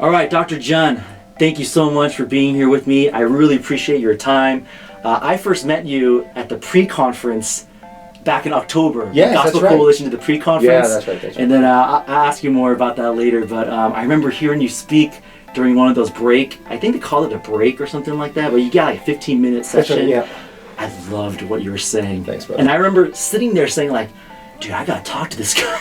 All right, Dr. John, thank you so much for being here with me. I really appreciate your time. I first met you at the pre-conference back in October. Yes, Gospel that's right. Coalition to the pre-conference. Yeah, that's right. And then I'll ask you more about that later. But I remember hearing you speak during one of those I think they call it a break or something like that, but you got like a 15-minute session. Right, yeah. I loved what you were saying. Thanks, brother. And I remember sitting there saying like, dude, I gotta talk to this guy.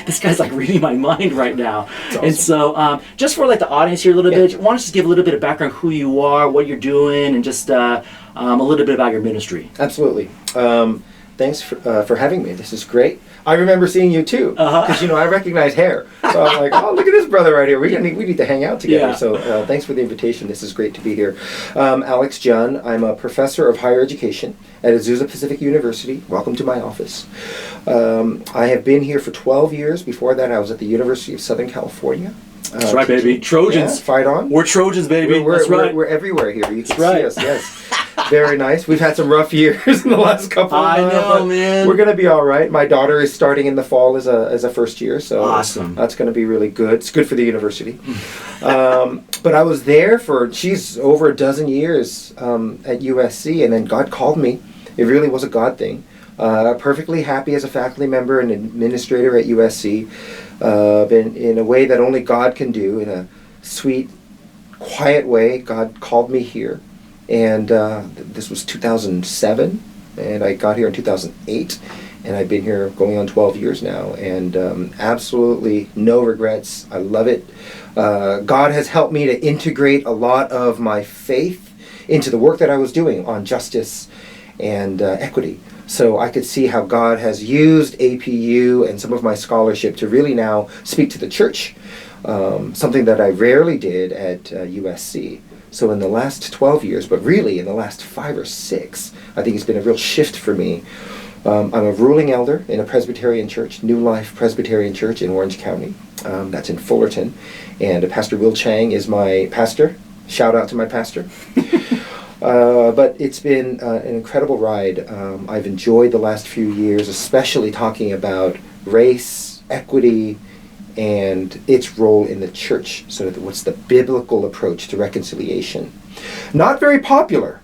This guy's like reading my mind right now. Awesome. And so just for like the audience here a little bit, why don't you just give a little bit of background, who you are, what you're doing, and just a little bit about your ministry. Absolutely. Thanks for having me. This is great. I remember seeing you too, because I recognize hair. So I'm like, oh, look at this brother right here. We need to hang out together. Yeah. So thanks for the invitation. This is great to be here. Alex John. I'm a professor of higher education at Azusa Pacific University. Welcome to my office. I have been here for 12 years. Before that, I was at the University of Southern California. That's right, baby. Trojans. Yeah, fight on. We're Trojans, baby. That's right. We're everywhere here. You can see us. Yes. Very nice. We've had some rough years in the last couple of I know, man. We're going to be all right. My daughter is starting in the fall as a first year, so awesome. That's going to be really good. It's good for the university. But I was there she's over a dozen years at USC, and then God called me. It really was a God thing. Perfectly happy as a faculty member and administrator at USC, in a way that only God can do, in a sweet, quiet way. God called me here. And this was 2007, and I got here in 2008, and I've been here going on 12 years now, and absolutely no regrets. I love it. God has helped me to integrate a lot of my faith into the work that I was doing on justice and equity. So I could see how God has used APU and some of my scholarship to really now speak to the church, something that I rarely did at USC. So in the last 12 years, but really in the last 5 or 6, I think it's been a real shift for me. I'm a ruling elder in a Presbyterian church, New Life Presbyterian Church in Orange County. That's in Fullerton. And Pastor Will Chang is my pastor. Shout out to my pastor. But it's been an incredible ride. I've enjoyed the last few years, especially talking about race, equity, and its role in the church. So what's the biblical approach to reconciliation? Not very popular.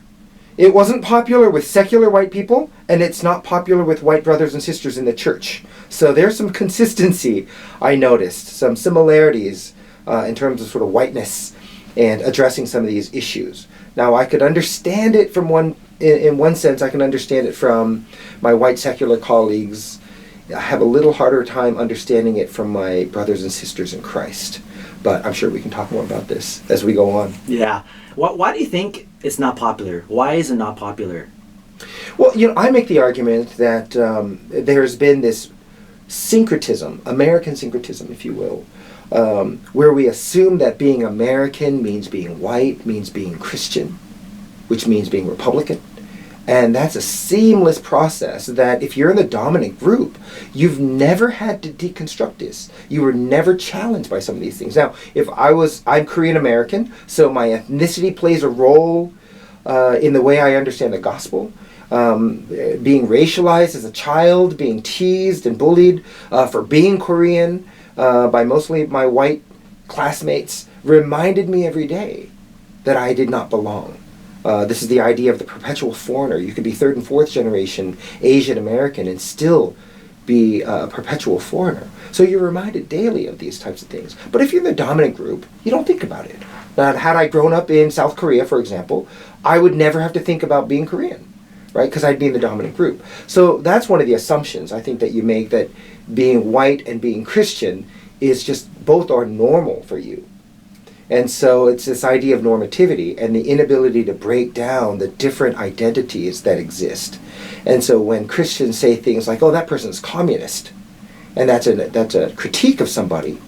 It wasn't popular with secular white people, and it's not popular with white brothers and sisters in the church. So there's some consistency, I noticed, some similarities in terms of sort of whiteness and addressing some of these issues. Now, I could understand it in one sense, I can understand it from my white secular colleagues. I have a little harder time understanding it from my brothers and sisters in Christ. But I'm sure we can talk more about this as we go on. Yeah. Why do you think it's not popular? Why is it not popular? Well, I make the argument that there's been this syncretism, American syncretism, if you will, where we assume that being American means being white, means being Christian, which means being Republican. And that's a seamless process that if you're in the dominant group, you've never had to deconstruct this. You were never challenged by some of these things. Now, I'm Korean American, so my ethnicity plays a role in the way I understand the gospel. Being racialized as a child, being teased and bullied for being Korean by mostly my white classmates reminded me every day that I did not belong. This is the idea of the perpetual foreigner. You could be 3rd and 4th generation Asian American and still be a perpetual foreigner. So you're reminded daily of these types of things. But if you're in the dominant group, you don't think about it. Now, had I grown up in South Korea, for example, I would never have to think about being Korean, right? Because I'd be in the dominant group. So that's one of the assumptions I think that you make, that being white and being Christian is just both are normal for you. And so it's this idea of normativity and the inability to break down the different identities that exist. And so when Christians say things like, oh, that person's communist, and that's a critique of somebody,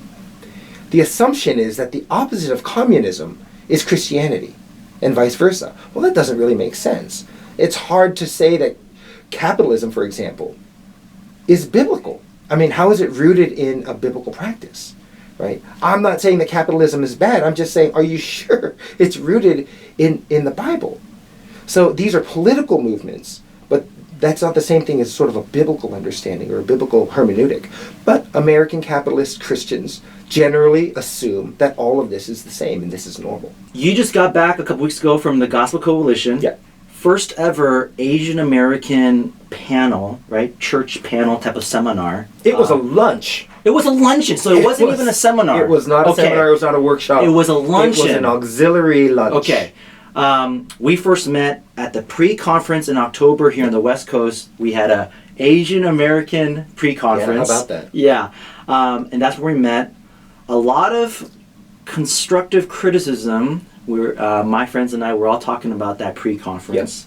the assumption is that the opposite of communism is Christianity, and vice versa. Well, that doesn't really make sense. It's hard to say that capitalism, for example, is biblical. I mean, how is it rooted in a biblical practice? Right? I'm not saying that capitalism is bad. I'm just saying, are you sure it's rooted in the Bible? So these are political movements, but that's not the same thing as sort of a biblical understanding or a biblical hermeneutic. But American capitalist Christians generally assume that all of this is the same and this is normal. You just got back a couple weeks ago from the Gospel Coalition. Yeah. First ever Asian American panel, right? Church panel type of seminar. It was a lunch. It was a luncheon, so it wasn't even a seminar. It was not a seminar, it was not a workshop. It was a luncheon. It was an auxiliary lunch. Okay. We first met at the pre-conference in October here on the West Coast. We had a Asian American pre-conference. Yeah, how about that? Yeah. And that's where we met. A lot of constructive criticism. My friends and I were all talking about that pre-conference. Yes.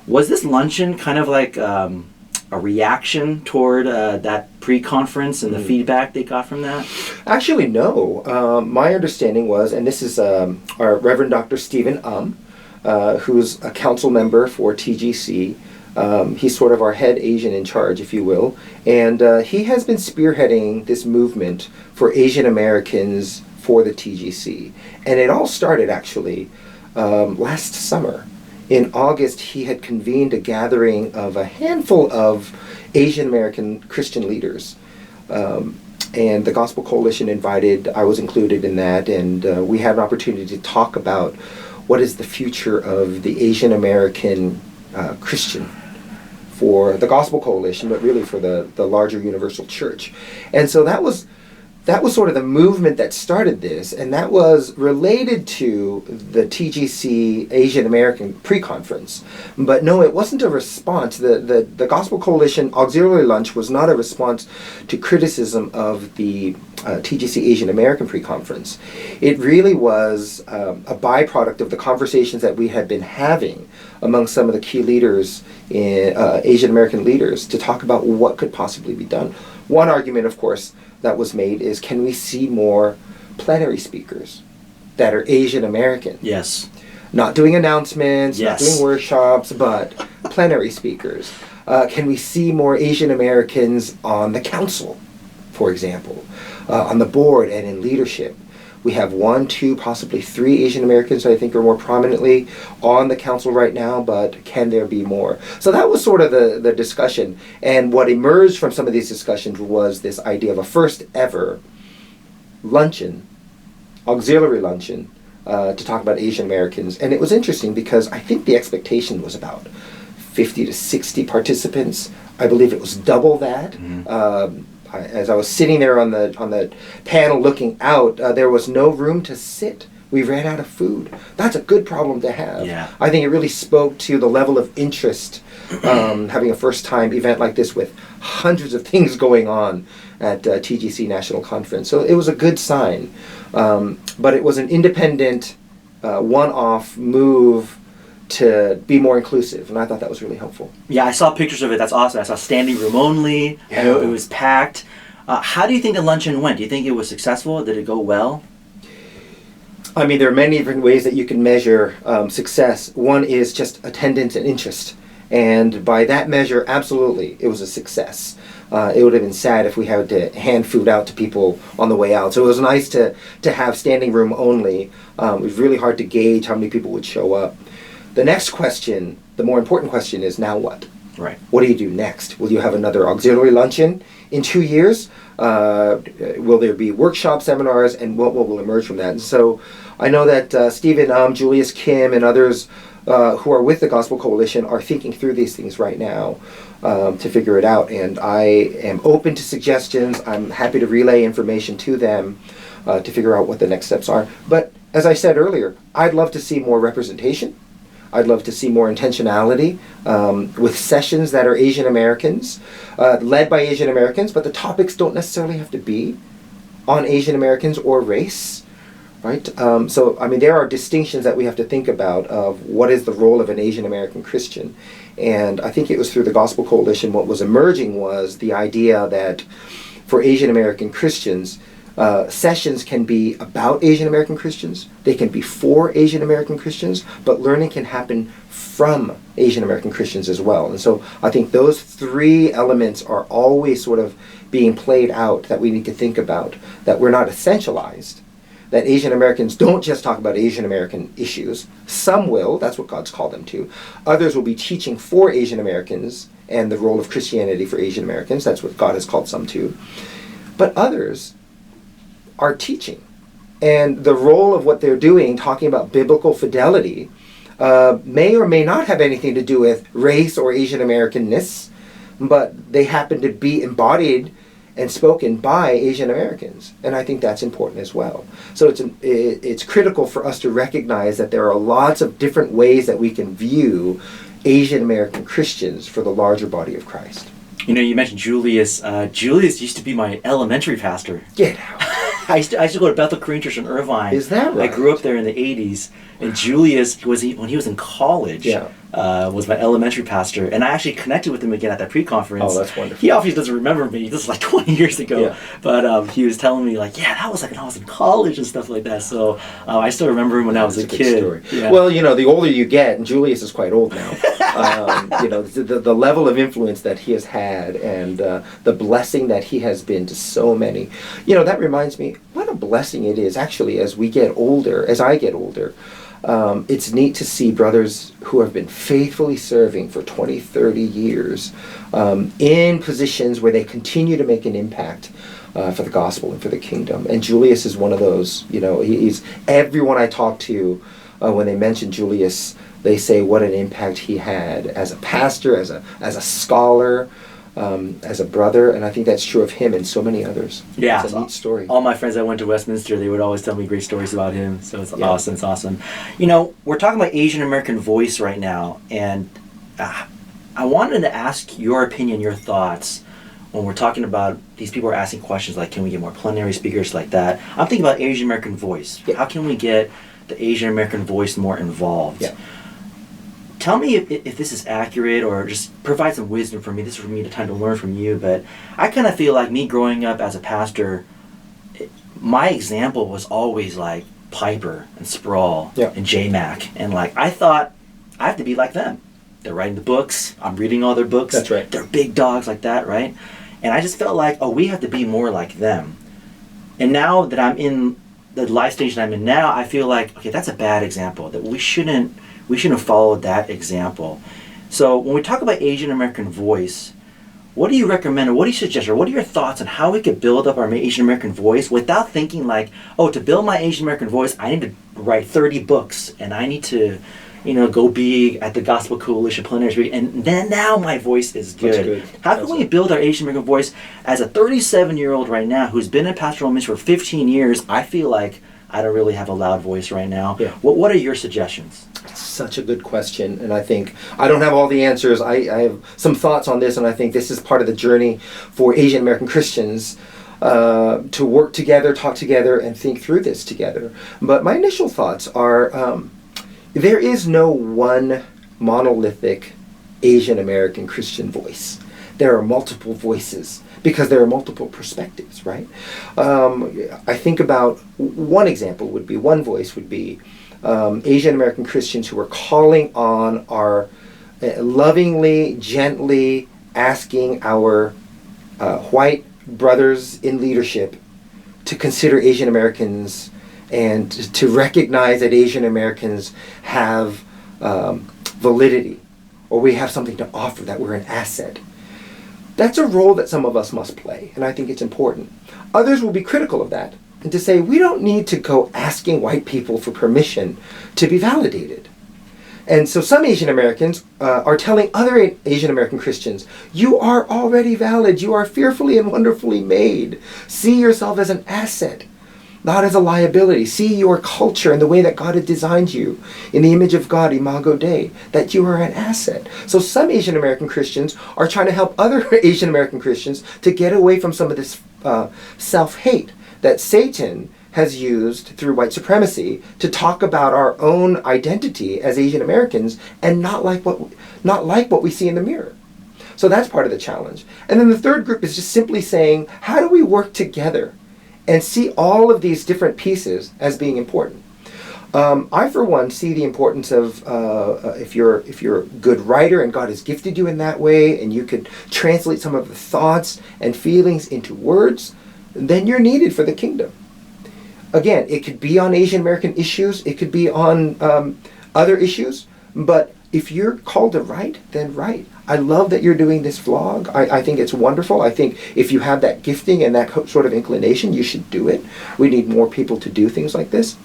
Was this luncheon kind of like a reaction toward that pre-conference and the feedback they got from that? Actually, no. My understanding was, and this is our Reverend Dr. Stephen who's a council member for TGC. He's sort of our head Asian in charge, if you will. And he has been spearheading this movement for Asian Americans for the TGC. And it all started, actually, last summer. In August, he had convened a gathering of a handful of Asian American Christian leaders. And the Gospel Coalition invited, I was included in that, and we had an opportunity to talk about what is the future of the Asian American Christian for the Gospel Coalition, but really for the larger universal church. And so that was sort of the movement that started this, and that was related to the TGC Asian American pre-conference. But no, it wasn't a response. The Gospel Coalition Auxiliary Lunch was not a response to criticism of the TGC Asian American pre-conference. It really was a byproduct of the conversations that we had been having among some of the key leaders, Asian American leaders, to talk about what could possibly be done. One argument, of course, that was made is, can we see more plenary speakers that are Asian American? Yes. Not doing announcements, yes. Not doing workshops, but plenary speakers. Can we see more Asian Americans on the council, for example, on the board and in leadership? We have 1, 2, possibly 3 Asian Americans I think are more prominently on the council right now, but can there be more? So that was sort of the discussion. And what emerged from some of these discussions was this idea of a first ever luncheon, auxiliary luncheon, to talk about Asian Americans. And it was interesting because I think the expectation was about 50 to 60 participants. I believe it was double that. Mm-hmm. As I was sitting there on the panel looking out, there was no room to sit. We ran out of food. That's a good problem to have. Yeah. I think it really spoke to the level of interest having a first-time event like this with hundreds of things going on at TGC National Conference. So it was a good sign. But it was an independent, one-off move to be more inclusive, and I thought that was really helpful. Yeah, I saw pictures of it. That's awesome. I saw standing room only. Yeah. I know it was packed. How do you think the luncheon went? Do you think it was successful? Did it go well? I mean, there are many different ways that you can measure success. One is just attendance and interest. And by that measure, absolutely, it was a success. It would have been sad if we had to hand food out to people on the way out. So it was nice to have standing room only. It was really hard to gauge how many people would show up. The next question, the more important question, is now what? Right. What do you do next? Will you have another auxiliary luncheon in 2 years? Will there be workshop seminars, and what will emerge from that? And so I know that Stephen, Julius Kim, and others who are with the Gospel Coalition are thinking through these things right now to figure it out. And I am open to suggestions. I'm happy to relay information to them to figure out what the next steps are. But as I said earlier, I'd love to see more representation. I'd love to see more intentionality with sessions that are Asian Americans, led by Asian Americans, but the topics don't necessarily have to be on Asian Americans or race, right? So, I mean, there are distinctions that we have to think about of what is the role of an Asian American Christian. And I think it was through the Gospel Coalition, what was emerging was the idea that for Asian American Christians, sessions can be about Asian American Christians, they can be for Asian American Christians, but learning can happen from Asian American Christians as well. And so I think those 3 elements are always sort of being played out that we need to think about, that we're not essentialized, that Asian Americans don't just talk about Asian American issues. Some will, that's what God's called them to. Others will be teaching for Asian Americans and the role of Christianity for Asian Americans. That's what God has called some to. But others are teaching. And the role of what they're doing, talking about biblical fidelity, may or may not have anything to do with race or Asian Americanness, but they happen to be embodied and spoken by Asian Americans. And I think that's important as well. So it's critical for us to recognize that there are lots of different ways that we can view Asian American Christians for the larger body of Christ. You know, you mentioned Julius. Julius used to be my elementary pastor. Get out. I used to go to Bethel Korean Church in Irvine. Is that right? I grew up there in the 80s. And Julius, when he was in college, was my elementary pastor. And I actually connected with him again at that pre-conference. Oh, that's wonderful. He obviously doesn't remember me. This is like 20 years ago. Yeah. But he was telling me, like, yeah, that was like when I was in college and stuff like that. So I still remember him when I was a kid. Story. Yeah. Well, you know, the older you get, and Julius is quite old now, you know, the level of influence that he has had and the blessing that he has been to so many. You know, that reminds me, what a blessing it is actually as we get older, as I get older. It's neat to see brothers who have been faithfully serving for 20, 30 years in positions where they continue to make an impact for the gospel and for the kingdom. And Julius is one of those. You know, he's everyone I talk to when they mention Julius, they say what an impact he had as a pastor, as a scholar, as a brother, and I think that's true of him and so many others. Yeah, it's a neat story. All my friends that went to Westminster, they would always tell me great stories about him. So it's awesome. It's awesome. You know, we're talking about Asian American voice right now, and I wanted to ask your opinion, your thoughts when we're talking about these people are asking questions like, can we get more plenary speakers like that? I'm thinking about Asian American voice. Yeah. How can we get the Asian American voice more involved? Yeah. Tell me if this is accurate or just provide some wisdom for me. This is for me the time to learn from you. But I kind of feel like me growing up as a pastor, my example was always like Piper and Sproul and J-Mac. And like I thought I have to be like them. They're writing the books. I'm reading all their books. That's right. They're big dogs like that, right? And I just felt like, oh, we have to be more like them. And now that I'm in the life stage that I'm in now, I feel like, okay, that's a bad example. That we shouldn't have followed that example. So when we talk about Asian American voice, what do you recommend or what do you suggest or what are your thoughts on how we could build up our Asian American voice without thinking like, oh, to build my Asian American voice, I need to write 30 books and I need to, you know, go big at the Gospel Coalition Plenary Speaker, and then now my voice is good. How can we build our Asian American voice as a 37-year-old right now who's been in pastoral ministry for 15 years? I feel like I don't really have a loud voice right now. Yeah. What are your suggestions? Such a good question, and I think I don't have all the answers. I have some thoughts on this, and I think this is part of the journey for Asian American Christians to work together, talk together, and think through this together. But my initial thoughts are there is no one monolithic Asian American Christian voice. There are multiple voices because there are multiple perspectives, right? I think about one voice would be Asian American Christians who are calling on our lovingly, gently asking our white brothers in leadership to consider Asian Americans and to recognize that Asian Americans have validity, or we have something to offer, that we're an asset. That's a role that some of us must play, and I think it's important. Others will be critical of that, and to say, we don't need to go asking white people for permission to be validated. And so some Asian Americans are telling other Asian American Christians, you are already valid, you are fearfully and wonderfully made. See yourself as an asset, not as a liability. See your culture and the way that God had designed you in the image of God, Imago Dei, that you are an asset. So some Asian American Christians are trying to help other Asian American Christians to get away from some of this self-hate that Satan has used through white supremacy to talk about our own identity as Asian Americans and not like what we see in the mirror. So that's part of the challenge. And then the third group is just simply saying, how do we work together and see all of these different pieces as being important? I, for one, see the importance of if you're a good writer and God has gifted you in that way, and you could translate some of the thoughts and feelings into words, then you're needed for the kingdom. Again, it could be on Asian American issues, it could be on other issues, but if you're called to write, then write. I love that you're doing this vlog. I think it's wonderful. I think if you have that gifting and that sort of inclination, you should do it. We need more people to do things like this.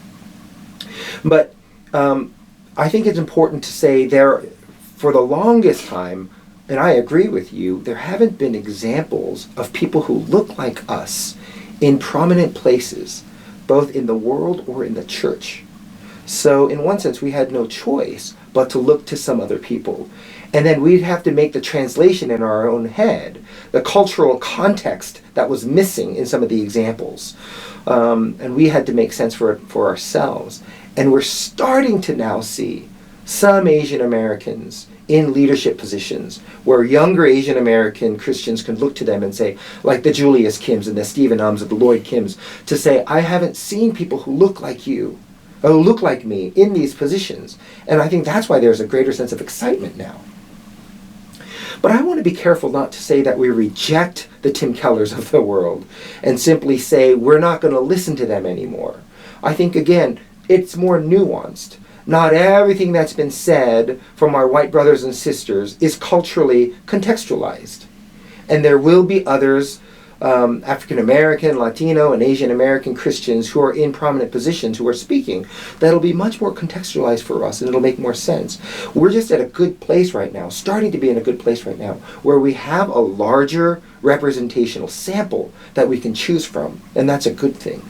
But I think it's important to say for the longest time, and I agree with you, there haven't been examples of people who look like us in prominent places, both in the world or in the church. So in one sense, we had no choice but to look to some other people. And then we'd have to make the translation in our own head, the cultural context that was missing in some of the examples. And we had to make sense for it for ourselves. And we're starting to now see some Asian Americans in leadership positions where younger Asian American Christians can look to them and say, like the Julius Kims and the Stephen Ums and the Lloyd Kims, to say, I haven't seen people who look like you, or who look like me in these positions. And I think that's why there's a greater sense of excitement now. But I want to be careful not to say that we reject the Tim Kellers of the world and simply say we're not going to listen to them anymore. I think, again, it's more nuanced. Not everything that's been said from our white brothers and sisters is culturally contextualized. And there will be others, African American, Latino, and Asian American Christians who are in prominent positions who are speaking, that'll be much more contextualized for us and it'll make more sense. We're just at a good place right now, starting to be in a good place right now, where we have a larger representational sample that we can choose from, and that's a good thing.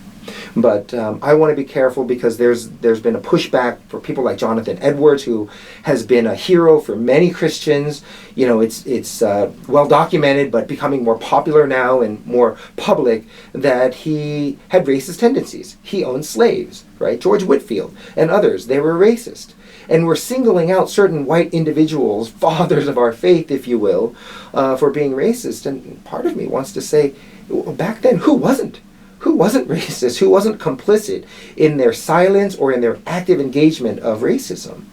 But I want to be careful because there's been a pushback for people like Jonathan Edwards, who has been a hero for many Christians. You know, it's well documented, but becoming more popular now and more public, that he had racist tendencies. He owned slaves, right? George Whitefield and others, they were racist. And we're singling out certain white individuals, fathers of our faith, if you will, for being racist. And part of me wants to say, back then, who wasn't? Who wasn't racist? Who wasn't complicit in their silence or in their active engagement of racism?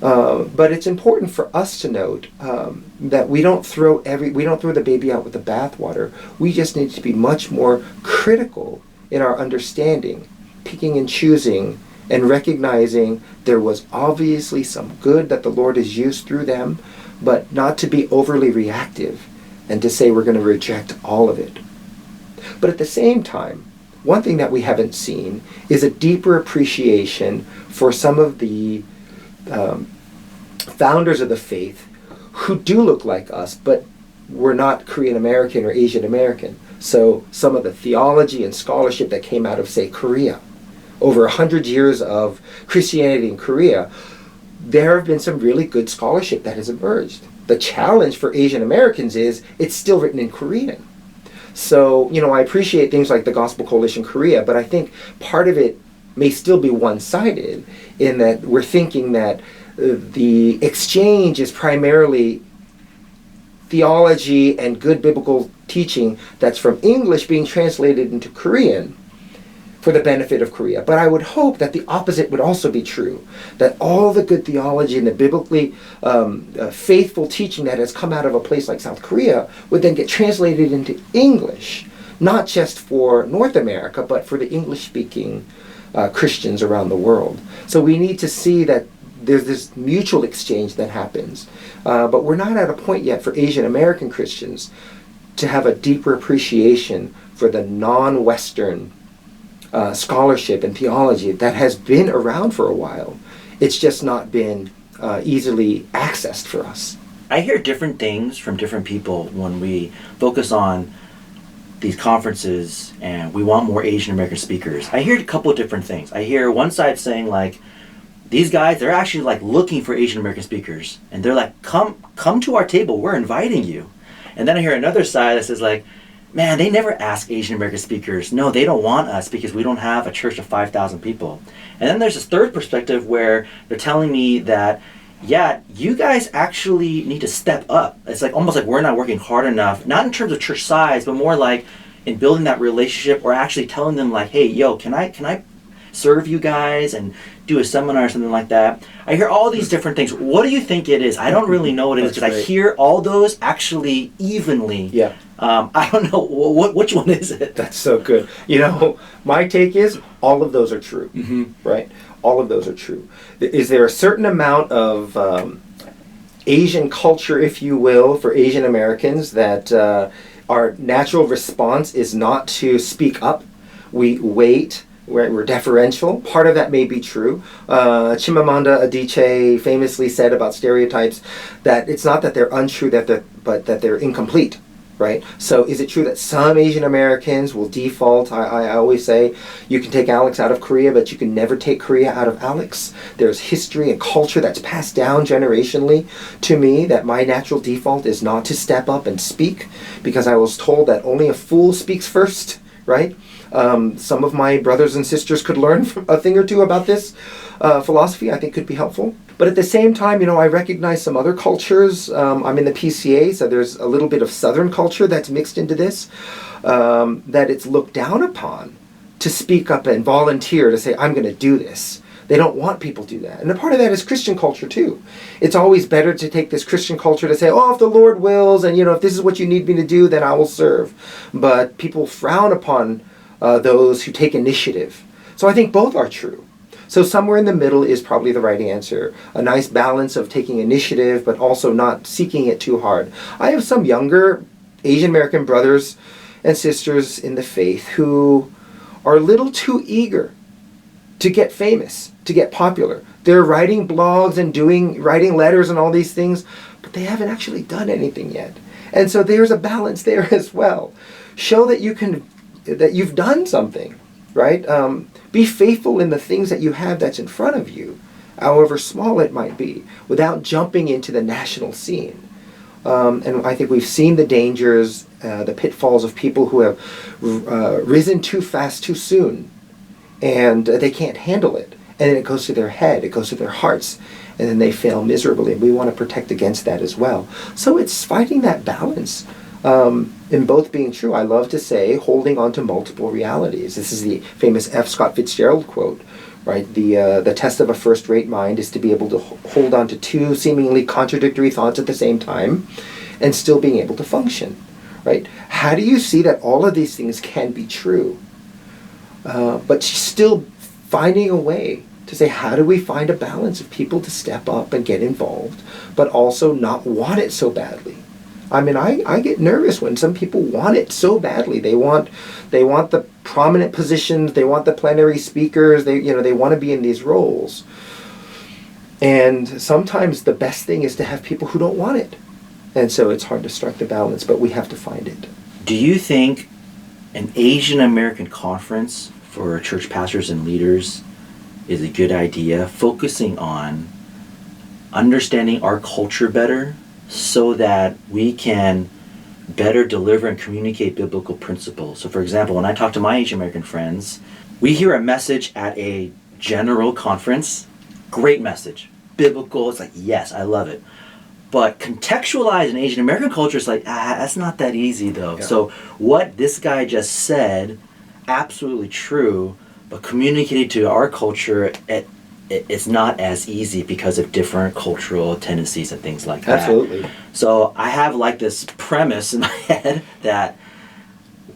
But it's important for us to note that we don't throw the baby out with the bathwater. We just need to be much more critical in our understanding, picking and choosing, and recognizing there was obviously some good that the Lord has used through them, but not to be overly reactive and to say we're going to reject all of it. But at the same time, one thing that we haven't seen is a deeper appreciation for some of the founders of the faith who do look like us, but were not Korean American or Asian American. So some of the theology and scholarship that came out of, say, Korea, over 100 years of Christianity in Korea, there have been some really good scholarship that has emerged. The challenge for Asian Americans is it's still written in Korean. So, you know, I appreciate things like the Gospel Coalition Korea, but I think part of it may still be one-sided in that we're thinking that the exchange is primarily theology and good biblical teaching that's from English being translated into Korean for the benefit of Korea. But I would hope that the opposite would also be true, that all the good theology and the biblically faithful teaching that has come out of a place like South Korea would then get translated into English, not just for North America, but for the English-speaking Christians around the world. So we need to see that there's this mutual exchange that happens. But we're not at a point yet for Asian American Christians to have a deeper appreciation for the non-Western scholarship and theology that has been around for a while. It's just not been easily accessed for us. I hear different things from different people when we focus on these conferences and we want more Asian American speakers. I hear a couple of different things. I hear one side saying like, these guys, they're actually like looking for Asian American speakers. And they're like, come to our table, we're inviting you. And then I hear another side that says like, man, they never ask Asian American speakers. No, they don't want us because we don't have a church of 5,000 people. And then there's this third perspective where they're telling me that, yeah, you guys actually need to step up. It's like almost like we're not working hard enough, not in terms of church size, but more like in building that relationship or actually telling them like, hey, yo, can I serve you guys and do a seminar or something like that? I hear all these different things. What do you think it is? I don't really know what it is because I hear all those actually evenly I don't know which one is it. That's so good. My take is all of those are true, right? All of those are true. Is there a certain amount of Asian culture, if you will, for Asian Americans that our natural response is not to speak up? We wait. We're deferential. Part of that may be true. Chimamanda Adichie famously said about stereotypes that it's not that they're untrue, but that they're incomplete. Right? So is it true that some Asian Americans will default? I always say you can take Alex out of Korea, but you can never take Korea out of Alex. There's history and culture that's passed down generationally to me that my natural default is not to step up and speak because I was told that only a fool speaks first, right? Some of my brothers and sisters could learn a thing or two about this philosophy. I think could be helpful. But at the same time, I recognize some other cultures. I'm in the PCA, so there's a little bit of Southern culture that's mixed into this, that it's looked down upon to speak up and volunteer to say, I'm going to do this. They don't want people to do that. And a part of that is Christian culture too. It's always better to take this Christian culture to say, oh, if the Lord wills, and if this is what you need me to do, then I will serve. But people frown upon those who take initiative. So I think both are true. So somewhere in the middle is probably the right answer. A nice balance of taking initiative, but also not seeking it too hard. I have some younger Asian American brothers and sisters in the faith who are a little too eager to get famous, to get popular. They're writing blogs and writing letters and all these things, but they haven't actually done anything yet. And so there's a balance there as well. Show that you've done something, right? Be faithful in the things that you have that's in front of you, however small it might be, without jumping into the national scene. And I think we've seen the dangers, the pitfalls of people who have risen too fast too soon, and they can't handle it. And then it goes to their head, it goes to their hearts, and then they fail miserably. And we want to protect against that as well. So it's finding that balance. In both being true, I love to say holding on to multiple realities. This is the famous F. Scott Fitzgerald quote, right? The test of a first-rate mind is to be able to hold on to two seemingly contradictory thoughts at the same time and still being able to function, right? How do you see that all of these things can be true, but still finding a way to say, how do we find a balance of people to step up and get involved, but also not want it so badly? I mean, I get nervous when some people want it so badly. They want the prominent positions. They want the plenary speakers. They want to be in these roles. And sometimes the best thing is to have people who don't want it. And so it's hard to strike the balance, but we have to find it. Do you think an Asian American conference for church pastors and leaders is a good idea, focusing on understanding our culture better, so that we can better deliver and communicate biblical principles? So for example, when I talk to my Asian American friends, we hear a message at a general conference, great message, biblical, it's like, yes, I love it. But contextualize in Asian American culture is like, that's not that easy though. Yeah. So what this guy just said, absolutely true, but communicated to our culture, it's not as easy because of different cultural tendencies and things like that. Absolutely. So I have like this premise in my head that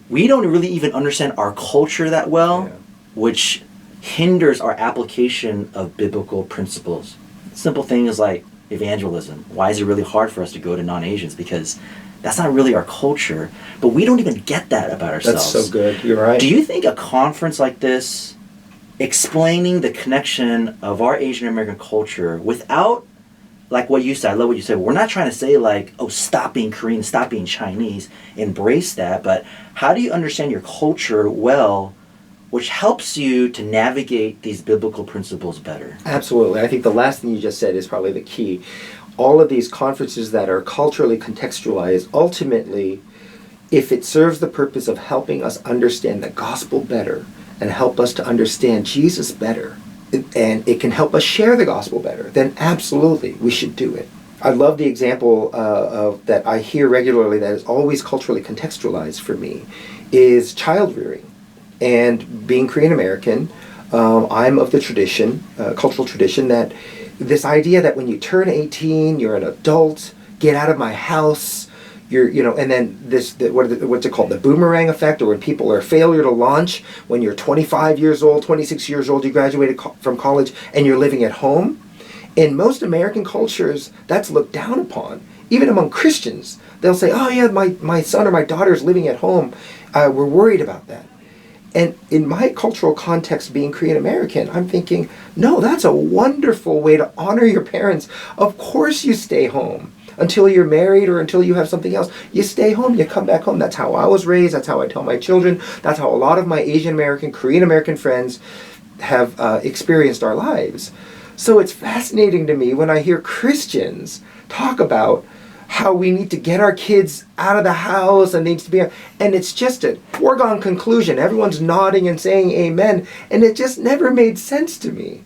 we don't really even understand our culture that well, which hinders our application of biblical principles. Simple things like evangelism. Why is it really hard for us to go to non-Asians? Because that's not really our culture, but we don't even get that about ourselves. That's so good. You're right. Do you think a conference like this, explaining the connection of our Asian American culture without, like what you said, I love what you said, we're not trying to say like, oh, stop being Korean, stop being Chinese, embrace that, but how do you understand your culture well, which helps you to navigate these biblical principles better? Absolutely. I think the last thing you just said is probably the key. All of these conferences that are culturally contextualized, ultimately, if it serves the purpose of helping us understand the gospel better, and help us to understand Jesus better, and it can help us share the gospel better, then absolutely we should do it. I love the example of that I hear regularly that is always culturally contextualized for me is child rearing. And being Korean American, I'm of the tradition, cultural tradition, that this idea that when you turn 18, you're an adult, get out of my house, And then what's it called? The boomerang effect, or when people are failure to launch, when you're 25 years old, 26 years old, you graduated from college and you're living at home. In most American cultures, that's looked down upon. Even among Christians, they'll say, oh yeah, my son or my daughter is living at home. We're worried about that. And in my cultural context, being Korean American, I'm thinking, no, that's a wonderful way to honor your parents. Of course you stay home until you're married or until you have something else. You stay home, you come back home. That's how I was raised. That's how I tell my children. That's how a lot of my Asian American, Korean American friends have experienced our lives. So it's fascinating to me when I hear Christians talk about how we need to get our kids out of the house and needs to be, and it's just a foregone conclusion. Everyone's nodding and saying amen, and it just never made sense to me.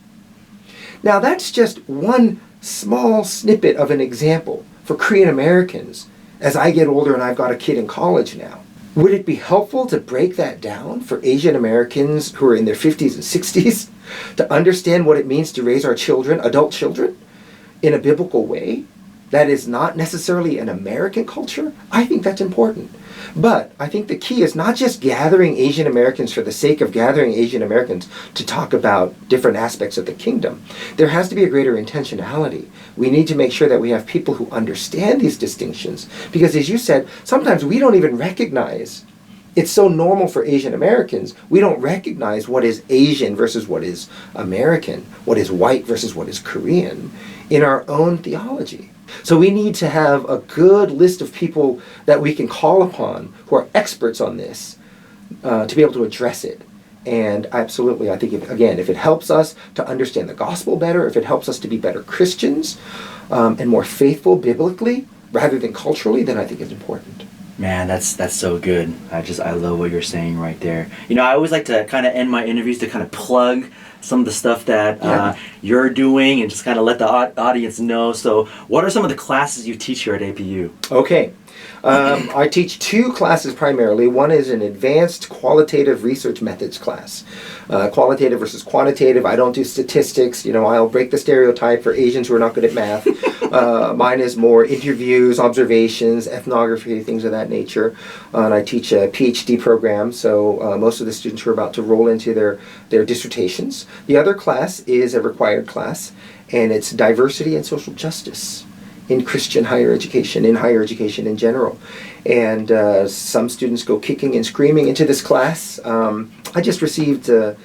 Now that's just one small snippet of an example for Korean Americans as I get older and I've got a kid in college now. Would it be helpful to break that down for Asian Americans who are in their 50s and 60s to understand what it means to raise our children, adult children, in a biblical way? That is not necessarily an American culture. I think that's important. But I think the key is not just gathering Asian Americans for the sake of gathering Asian Americans to talk about different aspects of the kingdom. There has to be a greater intentionality. We need to make sure that we have people who understand these distinctions. Because as you said, sometimes we don't even recognize. It's so normal for Asian Americans, we don't recognize what is Asian versus what is American, what is white versus what is Korean in our own theology. So we need to have a good list of people that we can call upon who are experts on this to be able to address it. And absolutely, I think, if it helps us to understand the gospel better, if it helps us to be better Christians and more faithful biblically rather than culturally, then I think it's important. Man, that's so good. I love what you're saying right there. I always like to kind of end my interviews to kind of plug some of the stuff that you're doing and just kind of let the audience know. So what are some of the classes you teach here at APU? Okay. I teach two classes primarily. One is an advanced qualitative research methods class. Qualitative versus quantitative. I don't do statistics. I'll break the stereotype for Asians who are not good at math. Mine is more interviews, observations, ethnography, things of that nature. And I teach a PhD program, so most of the students who are about to roll into their dissertations. The other class is a required class, and it's diversity and social justice in Christian higher education, in higher education in general. And some students go kicking and screaming into this class. I just received a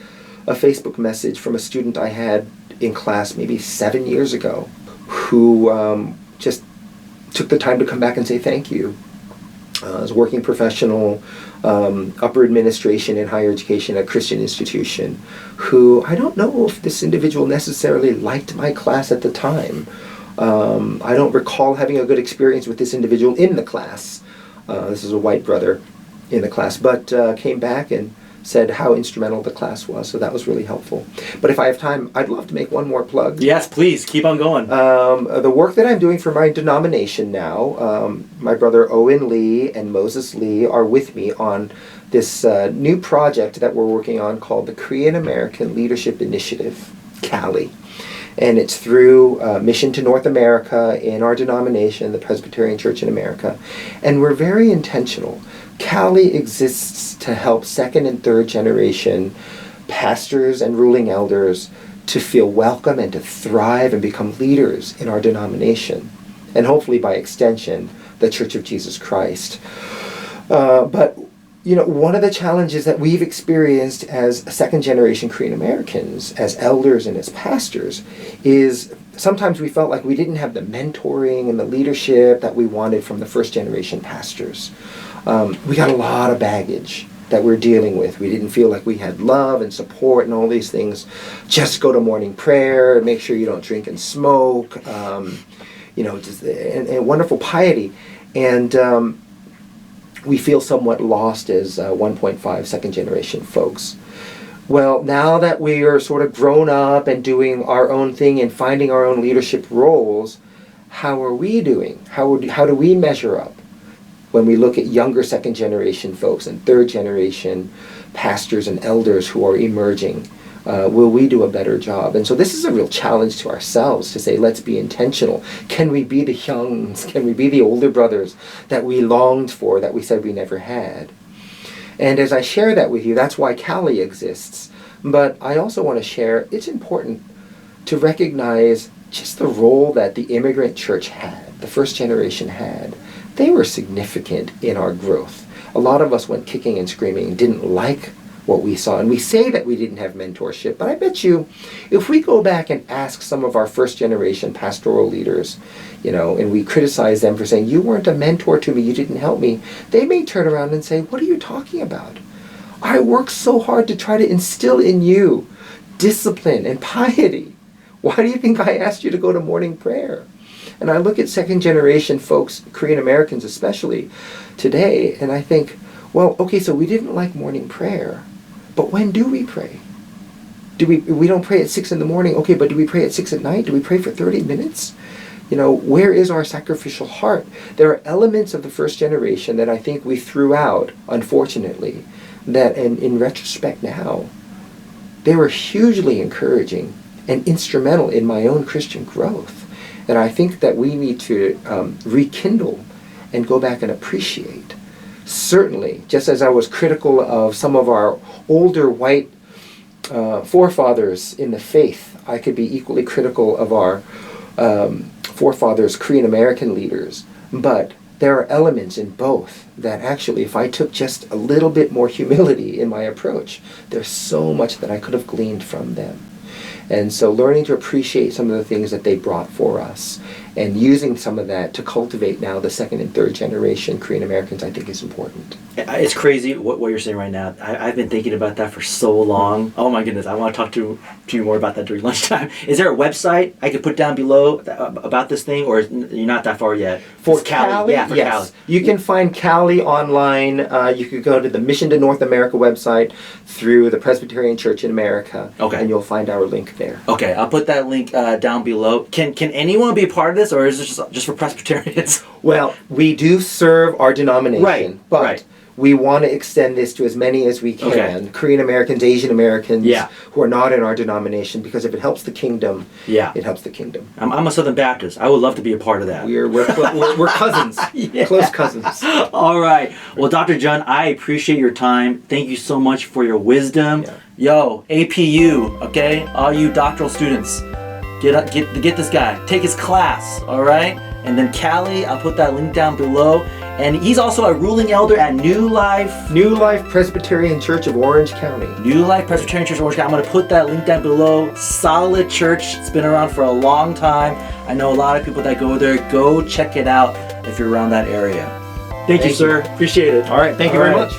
Facebook message from a student I had in class maybe 7 years ago who just took the time to come back and say thank you. As a working professional, upper administration in higher education at a Christian institution, who I don't know if this individual necessarily liked my class at the time. I don't recall having a good experience with this individual in the class. This is a white brother in the class, but came back and said how instrumental the class was, so that was really helpful. But if I have time, I'd love to make one more plug. Yes, please, keep on going. The work that I'm doing for my denomination now, my brother Owen Lee and Moses Lee are with me on this new project that we're working on called the Korean American Leadership Initiative, CALI. And it's through Mission to North America in our denomination, the Presbyterian Church in America. And we're very intentional. CALI exists to help second and third generation pastors and ruling elders to feel welcome and to thrive and become leaders in our denomination. And hopefully by extension, the Church of Jesus Christ. But one of the challenges that we've experienced as second generation Korean Americans, as elders and as pastors, is sometimes we felt like we didn't have the mentoring and the leadership that we wanted from the first generation pastors. We got a lot of baggage that we're dealing with. We didn't feel like we had love and support and all these things. Just go to morning prayer, make sure you don't drink and smoke, just and wonderful piety. And we feel somewhat lost as 1.5 second generation folks. Well, now that we are sort of grown up and doing our own thing and finding our own leadership roles, how are we doing? How do we measure up when we look at younger second generation folks and third generation pastors and elders who are emerging Will we do a better job? And so this is a real challenge to ourselves to say, let's be intentional. Can we be the youngs? Can we be the older brothers that we longed for, that we said we never had? And as I share that with you, that's why Cali exists. But I also want to share, it's important to recognize just the role that the immigrant church had, the first generation had. They were significant in our growth. A lot of us went kicking and screaming and didn't like what we saw. And we say that we didn't have mentorship, but I bet you if we go back and ask some of our first generation pastoral leaders, and we criticize them for saying, you weren't a mentor to me, you didn't help me, they may turn around and say, what are you talking about? I worked so hard to try to instill in you discipline and piety. Why do you think I asked you to go to morning prayer? And I look at second generation folks, Korean Americans especially, today, and I think, well, okay, so we didn't like morning prayer, but when do we pray? We don't pray at 6 in the morning, okay, but do we pray at 6 at night? Do we pray for 30 minutes? Where is our sacrificial heart? There are elements of the first generation that I think we threw out, unfortunately, that in retrospect now, they were hugely encouraging and instrumental in my own Christian growth. And I think that we need to rekindle and go back and appreciate. Certainly, just as I was critical of some of our older white forefathers in the faith, I could be equally critical of our forefathers, Korean American leaders. But there are elements in both that actually, if I took just a little bit more humility in my approach, there's so much that I could have gleaned from them. And so learning to appreciate some of the things that they brought for us and using some of that to cultivate now the second and third generation Korean Americans, I think is important. It's crazy what you're saying right now. I've been thinking about that for so long. Oh my goodness, I want to talk to you more about that during lunchtime. Is there a website I could put down below about this thing, or you're not that far yet? For Cali? Yeah, for yes. Cali. You can find Cali online. You could go to the Mission to North America website through the Presbyterian Church in America, and you'll find our link there. Okay, I'll put that link down below. Can anyone be a part of this, or is this just for Presbyterians? Well, we do serve our denomination, but we want to extend this to as many as we can. Korean Americans, Asian Americans who are not in our denomination, because if it helps the kingdom, it helps the kingdom. I'm a Southern Baptist. I would love to be a part of that. We're cousins, close cousins. All right. Well, Dr. Jun, I appreciate your time. Thank you so much for your wisdom. Yo, APU, okay? All you doctoral students, get this guy. Take his class, all right? And then Cali, I'll put that link down below. And he's also a ruling elder at New Life Presbyterian Church of Orange County. New Life Presbyterian Church of Orange County. I'm going to put that link down below. Solid church. It's been around for a long time. I know a lot of people that go there. Go check it out if you're around that area. Thank you, sir. Appreciate it. All right. Thank you very much.